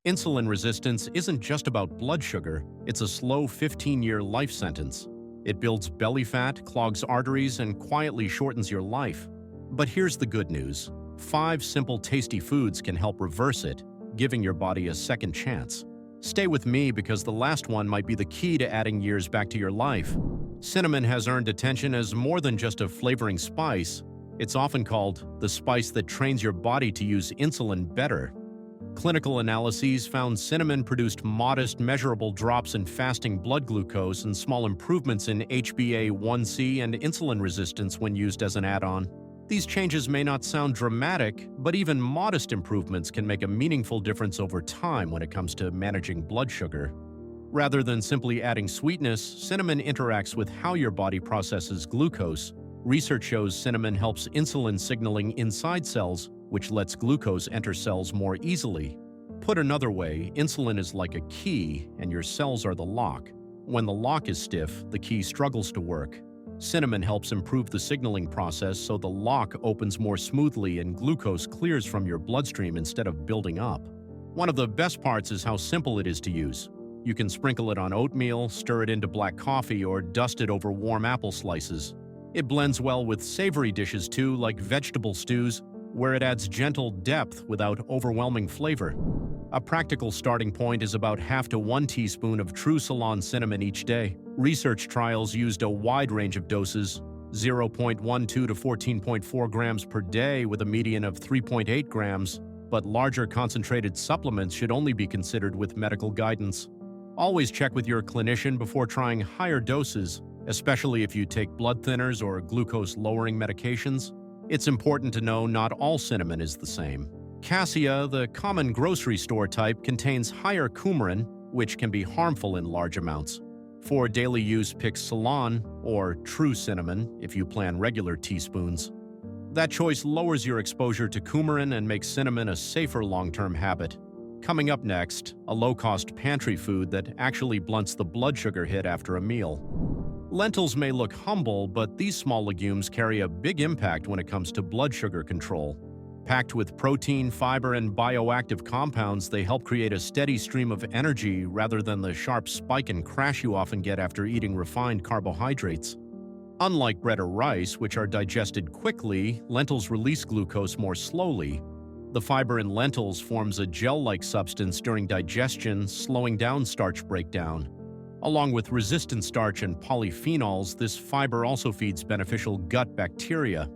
Insulin resistance isn't just about blood sugar, it's a slow 15-year life sentence. It builds belly fat, clogs arteries, and quietly shortens your life. But here's the good news. 5 simple tasty foods can help reverse it, giving your body a second chance. Stay with me because the last one might be the key to adding years back to your life. Cinnamon has earned attention as more than just a flavoring spice. It's often called the spice that trains your body to use insulin better. Clinical analyses found cinnamon produced modest, measurable drops in fasting blood glucose and small improvements in HbA1c and insulin resistance when used as an add-on. These changes may not sound dramatic, but even modest improvements can make a meaningful difference over time when it comes to managing blood sugar. Rather than simply adding sweetness, cinnamon interacts with how your body processes glucose. Research shows cinnamon helps insulin signaling inside cells, which lets glucose enter cells more easily. Put another way, insulin is like a key, and your cells are the lock. When the lock is stiff, the key struggles to work. Cinnamon helps improve the signaling process so the lock opens more smoothly and glucose clears from your bloodstream instead of building up. One of the best parts is how simple it is to use. You can sprinkle it on oatmeal, stir it into black coffee, or dust it over warm apple slices. It blends well with savory dishes too, like vegetable stews, where it adds gentle depth without overwhelming flavor. A practical starting point is about half to 1 teaspoon of true Ceylon cinnamon each day. Research trials used a wide range of doses, 0.12 to 14.4 grams per day with a median of 3.8 grams, but larger concentrated supplements should only be considered with medical guidance. Always check with your clinician before trying higher doses, especially if you take blood thinners or glucose-lowering medications. It's important to know not all cinnamon is the same. Cassia, the common grocery store type, contains higher coumarin, which can be harmful in large amounts. For daily use, pick Ceylon or true cinnamon if you plan regular teaspoons. That choice lowers your exposure to coumarin and makes cinnamon a safer long-term habit. Coming up next, a low-cost pantry food that actually blunts the blood sugar hit after a meal. Lentils may look humble, but these small legumes carry a big impact when it comes to blood sugar control. Packed with protein, fiber, and bioactive compounds, they help create a steady stream of energy rather than the sharp spike and crash you often get after eating refined carbohydrates. Unlike bread or rice, which are digested quickly, lentils release glucose more slowly. The fiber in lentils forms a gel-like substance during digestion, slowing down starch breakdown. Along with resistant starch and polyphenols, this fiber also feeds beneficial gut bacteria.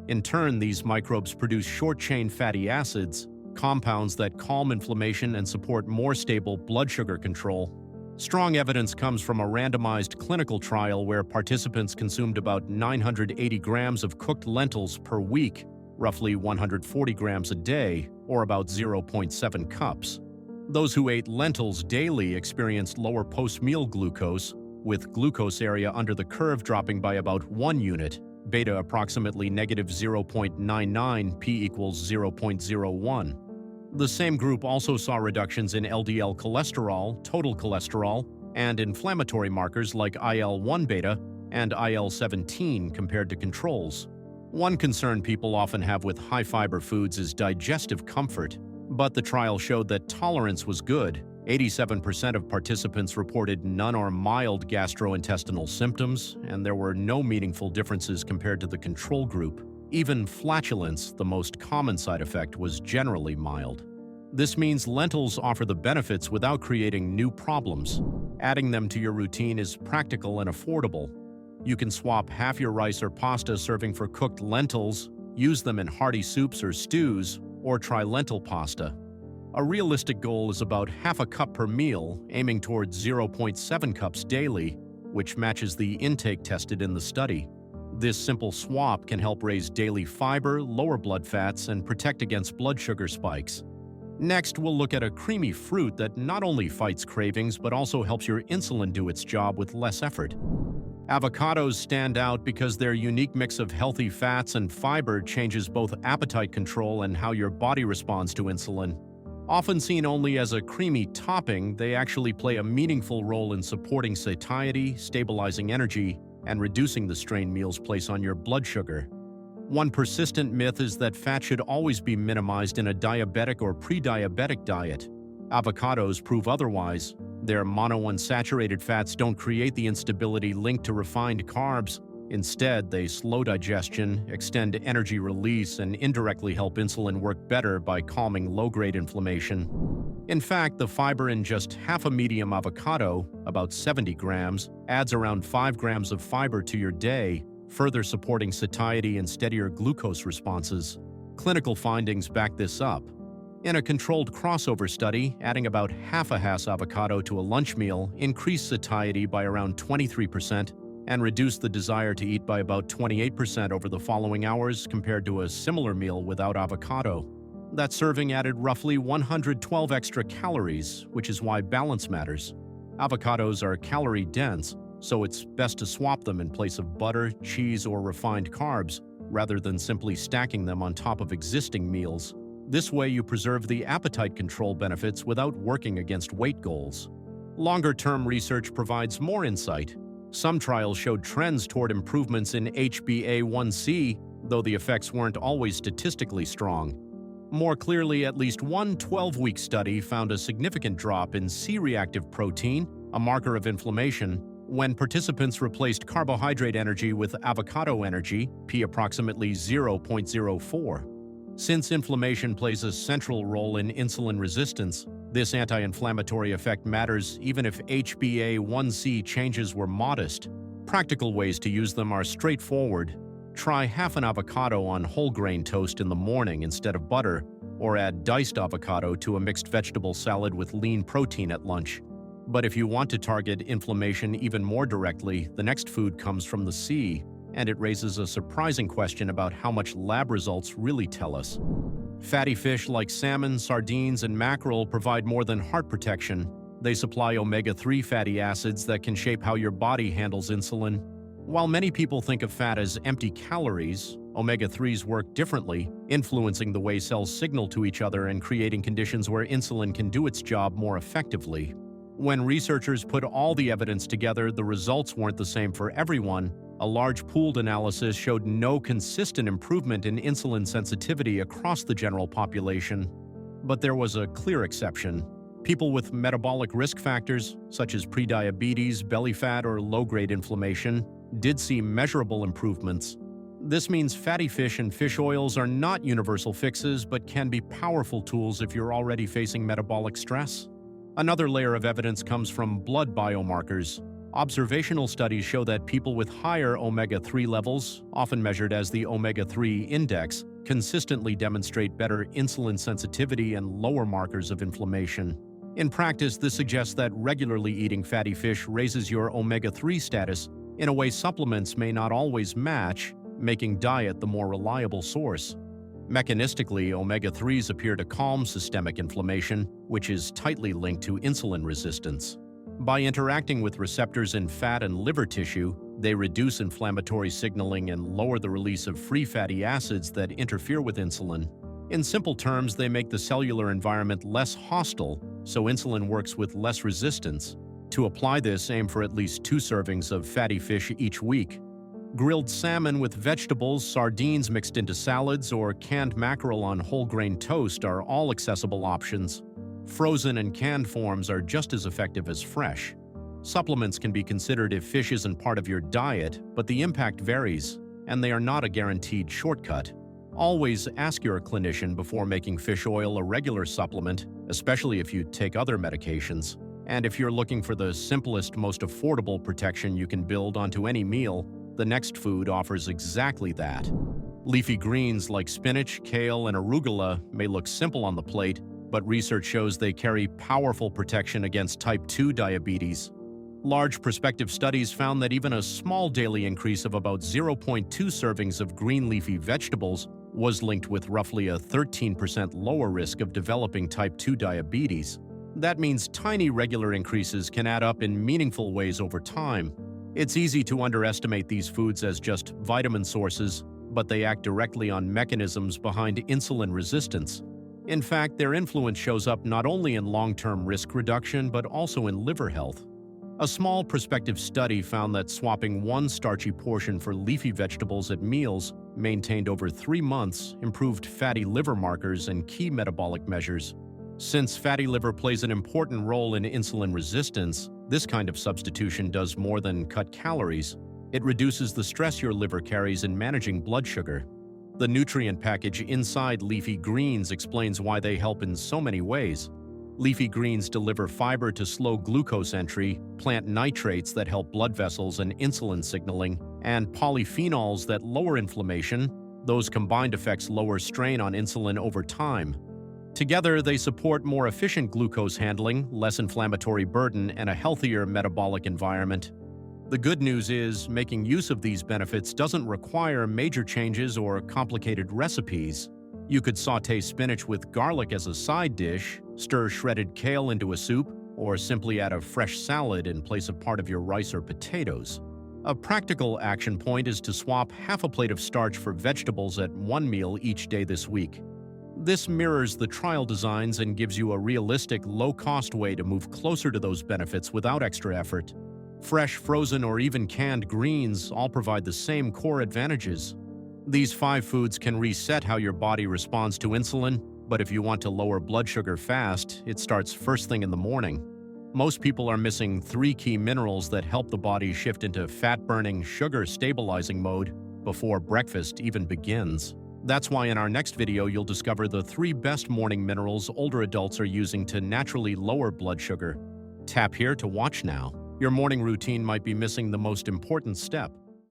In turn, these microbes produce short-chain fatty acids, compounds that calm inflammation and support more stable blood sugar control. Strong evidence comes from a randomized clinical trial where participants consumed about 980 grams of cooked lentils per week, roughly 140 grams a day, or about 0.7 cups. Those who ate lentils daily experienced lower post-meal glucose, with glucose area under the curve dropping by about 1 unit, beta approximately negative 0.99, p equals 0.01. The same group also saw reductions in LDL cholesterol, total cholesterol, and inflammatory markers like IL-1 beta and IL-17 compared to controls. One concern people often have with high-fiber foods is digestive comfort, but the trial showed that tolerance was good. 87% of participants reported none or mild gastrointestinal symptoms, and there were no meaningful differences compared to the control group. Even flatulence, the most common side effect, was generally mild. This means lentils offer the benefits without creating new problems. Adding them to your routine is practical and affordable. You can swap half your rice or pasta serving for cooked lentils, use them in hearty soups or stews, or try lentil pasta. A realistic goal is about half a cup per meal, aiming towards 0.7 cups daily, which matches the intake tested in the study. This simple swap can help raise daily fiber, lower blood fats, and protect against blood sugar spikes. Next, we'll look at a creamy fruit that not only fights cravings but also helps your insulin do its job with less effort. Avocados stand out because their unique mix of healthy fats and fiber changes both appetite control and how your body responds to insulin. Often seen only as a creamy topping, they actually play a meaningful role in supporting satiety, stabilizing energy, and reducing the strain meals place on your blood sugar. One persistent myth is that fat should always be minimized in a diabetic or pre-diabetic diet. Avocados prove otherwise. Their monounsaturated fats don't create the instability linked to refined carbs. Instead, they slow digestion, extend energy release, and indirectly help insulin work better by calming low-grade inflammation. In fact, the fiber in just half a medium avocado, about 70 grams, adds around 5 grams of fiber to your day, further supporting satiety and steadier glucose responses. Clinical findings back this up. In a controlled crossover study, adding about half a Hass avocado to a lunch meal increased satiety by around 23% and reduced the desire to eat by about 28% over the following hours compared to a similar meal without avocado. That serving added roughly 112 extra calories, which is why balance matters. Avocados are calorie-dense, so it's best to swap them in place of butter, cheese, or refined carbs, rather than simply stacking them on top of existing meals. This way you preserve the appetite control benefits without working against weight goals. Longer-term research provides more insight. Some trials showed trends toward improvements in HbA1c, though the effects weren't always statistically strong. More clearly, at least one 12-week study found a significant drop in C-reactive protein, a marker of inflammation, when participants replaced carbohydrate energy with avocado energy, P approximately 0.04. Since inflammation plays a central role in insulin resistance, this anti-inflammatory effect matters even if HbA1c changes were modest. Practical ways to use them are straightforward. Try half an avocado on whole grain toast in the morning instead of butter, or add diced avocado to a mixed vegetable salad with lean protein at lunch. But if you want to target inflammation even more directly, the next food comes from the sea, and it raises a surprising question about how much lab results really tell us. Fatty fish like salmon, sardines, and mackerel provide more than heart protection. They supply omega-3 fatty acids that can shape how your body handles insulin. While many people think of fat as empty calories, omega-3s work differently, influencing the way cells signal to each other and creating conditions where insulin can do its job more effectively. When researchers put all the evidence together, the results weren't the same for everyone. A large pooled analysis showed no consistent improvement in insulin sensitivity across the general population. But there was a clear exception. People with metabolic risk factors, such as prediabetes, belly fat, or low-grade inflammation, did see measurable improvements. This means fatty fish and fish oils are not universal fixes, but can be powerful tools if you're already facing metabolic stress. Another layer of evidence comes from blood biomarkers. Observational studies show that people with higher omega-3 levels, often measured as the omega-3 index, consistently demonstrate better insulin sensitivity and lower markers of inflammation. In practice, this suggests that regularly eating fatty fish raises your omega-3 status in a way supplements may not always match, making diet the more reliable source. Mechanistically, omega-3s appear to calm systemic inflammation, which is tightly linked to insulin resistance. By interacting with receptors in fat and liver tissue, they reduce inflammatory signaling and lower the release of free fatty acids that interfere with insulin. In simple terms, they make the cellular environment less hostile, so insulin works with less resistance. To apply this, aim for at least 2 servings of fatty fish each week. Grilled salmon with vegetables, sardines mixed into salads, or canned mackerel on whole grain toast are all accessible options. Frozen and canned forms are just as effective as fresh. Supplements can be considered if fish isn't part of your diet, but the impact varies, and they are not a guaranteed shortcut. Always ask your clinician before making fish oil a regular supplement, especially if you take other medications. And if you're looking for the simplest, most affordable protection you can build onto any meal, the next food offers exactly that. Leafy greens like spinach, kale, and arugula may look simple on the plate, but research shows they carry powerful protection against type 2 diabetes. Large prospective studies found that even a small daily increase of about 0.2 servings of green leafy vegetables was linked with roughly a 13% lower risk of developing type 2 diabetes. That means tiny regular increases can add up in meaningful ways over time. It's easy to underestimate these foods as just vitamin sources, but they act directly on mechanisms behind insulin resistance. In fact, their influence shows up not only in long-term risk reduction, but also in liver health. A small prospective study found that swapping one starchy portion for leafy vegetables at meals, maintained over 3 months, improved fatty liver markers and key metabolic measures. Since fatty liver plays an important role in insulin resistance, this kind of substitution does more than cut calories. It reduces the stress your liver carries in managing blood sugar. The nutrient package inside leafy greens explains why they help in so many ways. Leafy greens deliver fiber to slow glucose entry, plant nitrates that help blood vessels and insulin signaling, and polyphenols that lower inflammation. Those combined effects lower strain on insulin over time. Together, they support more efficient glucose handling, less inflammatory burden, and a healthier metabolic environment. The good news is, making use of these benefits doesn't require major changes or complicated recipes. You could sauté spinach with garlic as a side dish, stir shredded kale into a soup, or simply add a fresh salad in place of part of your rice or potatoes. A practical action point is to swap half a plate of starch for vegetables at one meal each day this week. This mirrors the trial designs and gives you a realistic, low-cost way to move closer to those benefits without extra effort. Fresh, frozen, or even canned greens all provide the same core advantages. These 5 foods can reset how your body responds to insulin, but if you want to lower blood sugar fast, it starts first thing in the morning. Most people are missing 3 key minerals that help the body shift into fat-burning, sugar-stabilizing mode before breakfast even begins. That's why in our next video you'll discover the 3 best morning minerals older adults are using to naturally lower blood sugar. Tap here to watch now. Your morning routine might be missing the most important step.